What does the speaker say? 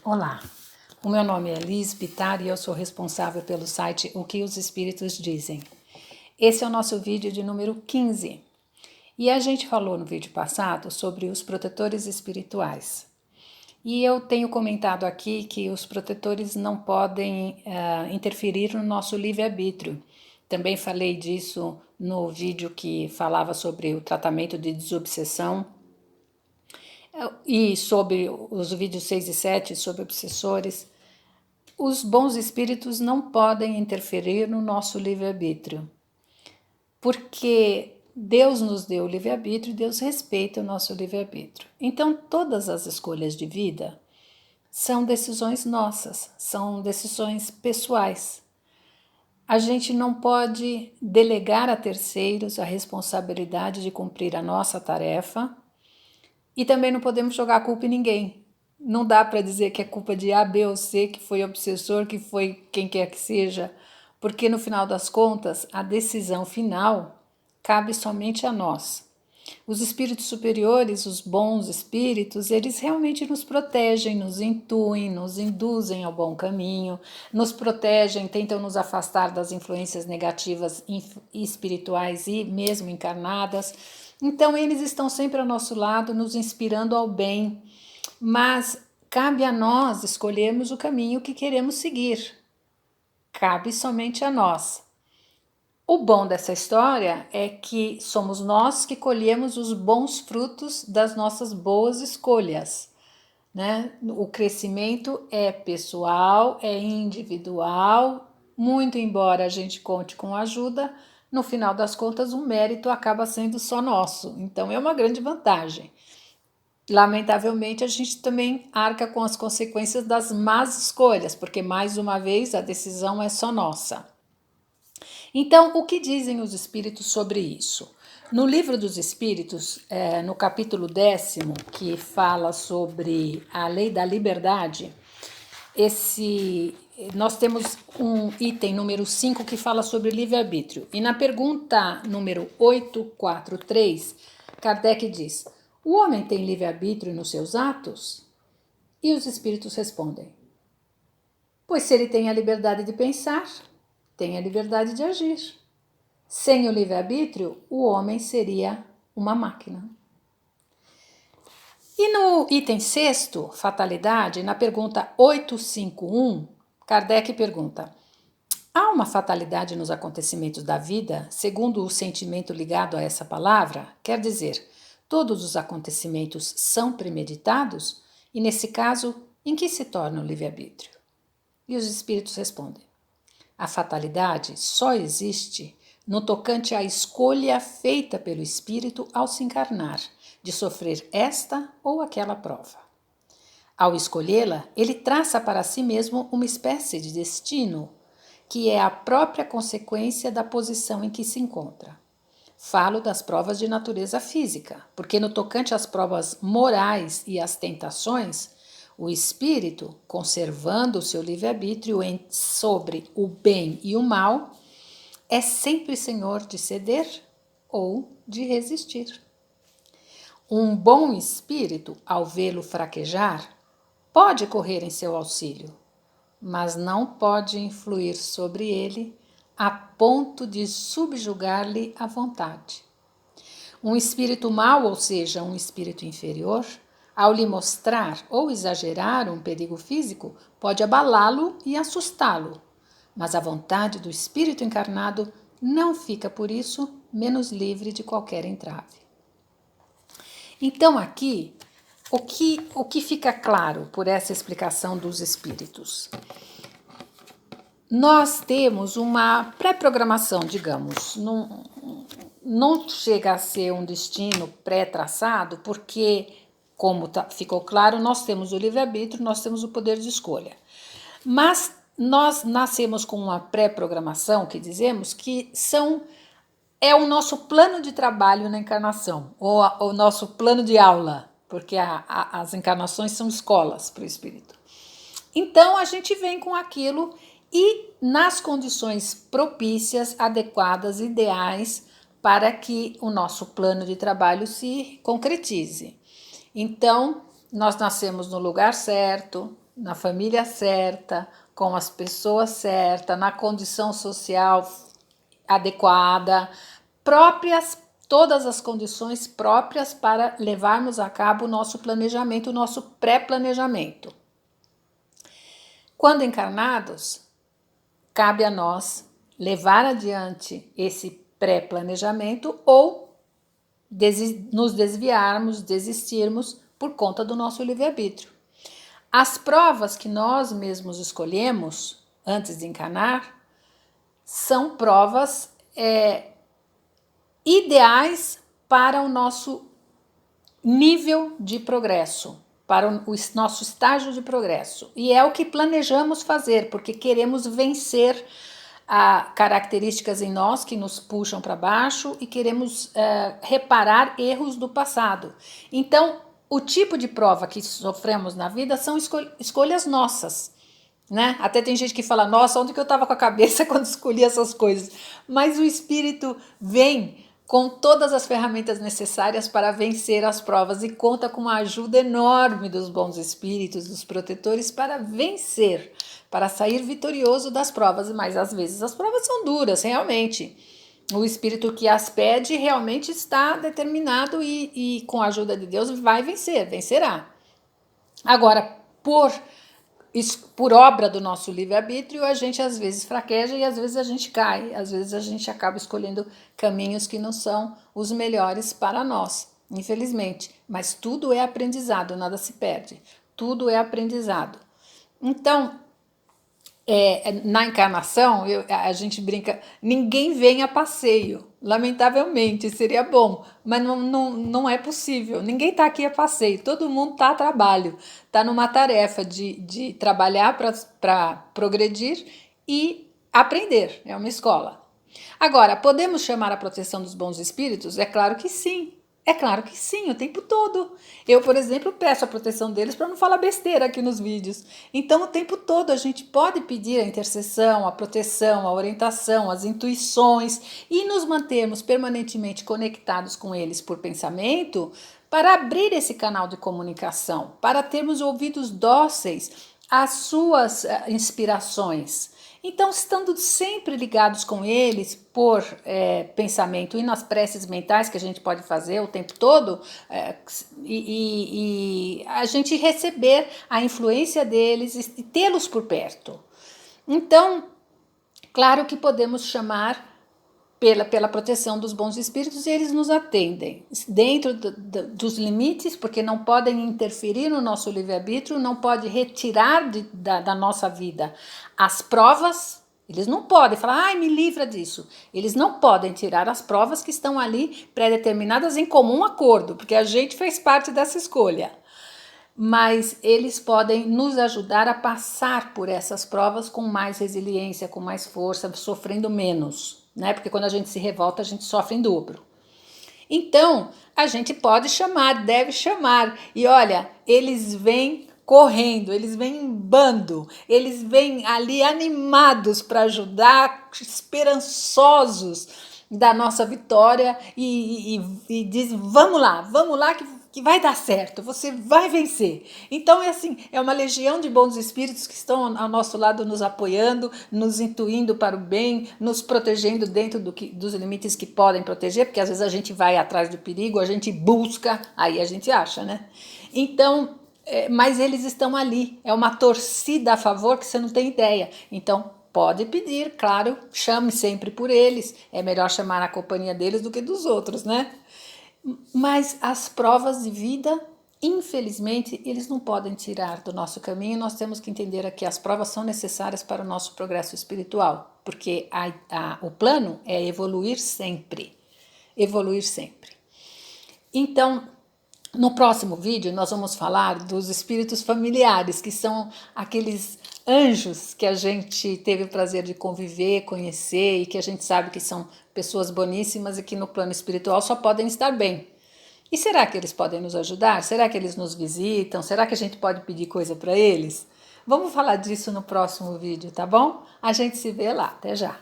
Olá, o meu nome é Liz Bittar e eu sou responsável pelo site O que os Espíritos Dizem. Esse é o nosso vídeo de número 15 e a gente falou no vídeo passado sobre os protetores espirituais. E eu tenho comentado aqui que os protetores não podem interferir no nosso livre-arbítrio. Também falei disso no vídeo que falava sobre o tratamento de desobsessão e sobre os vídeos 6 e 7 sobre obsessores. Os bons espíritos não podem interferir no nosso livre-arbítrio, porque Deus nos deu o livre-arbítrio e Deus respeita o nosso livre-arbítrio. Então, todas as escolhas de vida são decisões nossas, são decisões pessoais. A gente não pode delegar a terceiros a responsabilidade de cumprir a nossa tarefa e também não podemos jogar a culpa em ninguém. Não dá para dizer que é culpa de A, B ou C, que foi obsessor, que foi quem quer que seja, porque no final das contas, a decisão final cabe somente a nós. Os espíritos superiores, os bons espíritos, eles realmente nos protegem, nos intuem, nos induzem ao bom caminho, nos protegem, tentam nos afastar das influências negativas espirituais e mesmo encarnadas. Então, eles estão sempre ao nosso lado, nos inspirando ao bem, mas cabe a nós escolhermos o caminho que queremos seguir. Cabe somente a nós. O bom dessa história é que somos nós que colhemos os bons frutos das nossas boas escolhas, né? O crescimento é pessoal, é individual, muito embora a gente conte com ajuda, no final das contas o mérito acaba sendo só nosso, então é uma grande vantagem. Lamentavelmente, a gente também arca com as consequências das más escolhas, porque mais uma vez a decisão é só nossa. Então, o que dizem os espíritos sobre isso? No livro dos espíritos, no capítulo 10º, que fala sobre a lei da liberdade, nós temos um item número 5 que fala sobre livre-arbítrio. E na pergunta número 843, Kardec diz: o homem tem livre-arbítrio nos seus atos? E os espíritos respondem: pois se ele tem a liberdade de pensar, tem a liberdade de agir. Sem o livre-arbítrio, o homem seria uma máquina. E no item 6º, fatalidade, na pergunta 851, Kardec pergunta: há uma fatalidade nos acontecimentos da vida, segundo o sentimento ligado a essa palavra? Quer dizer, todos os acontecimentos são premeditados? E nesse caso, em que se torna o livre-arbítrio? E os espíritos respondem: a fatalidade só existe no tocante à escolha feita pelo espírito ao se encarnar, de sofrer esta ou aquela prova. Ao escolhê-la, ele traça para si mesmo uma espécie de destino, que é a própria consequência da posição em que se encontra. Falo das provas de natureza física, porque no tocante às provas morais e às tentações, o espírito, conservando o seu livre-arbítrio sobre o bem e o mal, é sempre senhor de ceder ou de resistir. Um bom espírito, ao vê-lo fraquejar, pode correr em seu auxílio, mas não pode influir sobre ele a ponto de subjugar-lhe a vontade. Um espírito mau, ou seja, um espírito inferior, ao lhe mostrar ou exagerar um perigo físico, pode abalá-lo e assustá-lo, mas a vontade do espírito encarnado não fica, por isso, menos livre de qualquer entrave. Então, aqui, o que fica claro por essa explicação dos espíritos? Nós temos uma pré-programação, digamos, não chega a ser um destino pré-traçado, porque, como ficou claro, nós temos o livre-arbítrio, nós temos o poder de escolha. Mas nós nascemos com uma pré-programação que dizemos que é o nosso plano de trabalho na encarnação, ou o nosso plano de aula, porque as encarnações são escolas para o espírito. Então a gente vem com aquilo e nas condições propícias, adequadas, ideais para que o nosso plano de trabalho se concretize. Então, nós nascemos no lugar certo, na família certa, com as pessoas certas, na condição social adequada, próprias, todas as condições próprias para levarmos a cabo o nosso planejamento, o nosso pré-planejamento. Quando encarnados, cabe a nós levar adiante esse pré-planejamento ou nos desviarmos, desistirmos por conta do nosso livre-arbítrio. As provas que nós mesmos escolhemos antes de encarnar são provas ideais para o nosso nível de progresso, para o nosso estágio de progresso. E é o que planejamos fazer, porque queremos vencer características em nós que nos puxam para baixo e queremos reparar erros do passado. Então, o tipo de prova que sofremos na vida são escolhas nossas, né? Até tem gente que fala, nossa, onde que eu estava com a cabeça quando escolhi essas coisas? Mas o Espírito vem com todas as ferramentas necessárias para vencer as provas e conta com uma ajuda enorme dos bons espíritos, dos protetores, para vencer, para sair vitorioso das provas. Mas às vezes as provas são duras, realmente. O espírito que as pede realmente está determinado e com a ajuda de Deus vai vencer, vencerá. Agora, por obra do nosso livre-arbítrio, a gente às vezes fraqueja e às vezes a gente cai, às vezes a gente acaba escolhendo caminhos que não são os melhores para nós, infelizmente. Mas tudo é aprendizado, nada se perde, tudo é aprendizado. Então, na encarnação, a gente brinca, ninguém vem a passeio, lamentavelmente, seria bom, mas não é possível, ninguém está aqui a passeio, todo mundo está a trabalho, está numa tarefa de trabalhar para progredir e aprender, é uma escola. Agora, podemos chamar a proteção dos bons espíritos? É claro que sim. É claro que sim, o tempo todo. Eu, por exemplo, peço a proteção deles para não falar besteira aqui nos vídeos. Então, o tempo todo a gente pode pedir a intercessão, a proteção, a orientação, as intuições e nos mantermos permanentemente conectados com eles por pensamento para abrir esse canal de comunicação, para termos ouvidos dóceis às suas inspirações. Então, estando sempre ligados com eles por pensamento e nas preces mentais que a gente pode fazer o tempo todo, e a gente receber a influência deles e tê-los por perto. Então, claro que podemos chamar pela proteção dos bons espíritos e eles nos atendem dentro dos limites, porque não podem interferir no nosso livre-arbítrio, não pode retirar da nossa vida as provas. Eles não podem falar, ai, me livra disso. Eles não podem tirar as provas que estão ali pré-determinadas em comum acordo, porque a gente fez parte dessa escolha. Mas eles podem nos ajudar a passar por essas provas com mais resiliência, com mais força, sofrendo menos, né? Porque quando a gente se revolta, a gente sofre em dobro. Então, a gente pode chamar, deve chamar. E olha, eles vêm correndo, eles vêm em bando, eles vêm ali animados para ajudar, esperançosos da nossa vitória e dizem, vamos lá que vai dar certo, você vai vencer. Então é assim, é uma legião de bons espíritos que estão ao nosso lado nos apoiando, nos intuindo para o bem, nos protegendo dentro dos limites que podem proteger, porque às vezes a gente vai atrás do perigo, a gente busca, aí a gente acha, né? Então, mas eles estão ali, é uma torcida a favor que você não tem ideia. Então, pode pedir, claro, chame sempre por eles, é melhor chamar a companhia deles do que dos outros, né? Mas as provas de vida, infelizmente, eles não podem tirar do nosso caminho. Nós temos que entender que as provas são necessárias para o nosso progresso espiritual, porque o plano é evoluir sempre. Evoluir sempre. Então, no próximo vídeo, nós vamos falar dos espíritos familiares, que são aqueles anjos que a gente teve o prazer de conviver, conhecer e que a gente sabe que são pessoas boníssimas e que no plano espiritual só podem estar bem. E será que eles podem nos ajudar? Será que eles nos visitam? Será que a gente pode pedir coisa para eles? Vamos falar disso no próximo vídeo, tá bom? A gente se vê lá. Até já!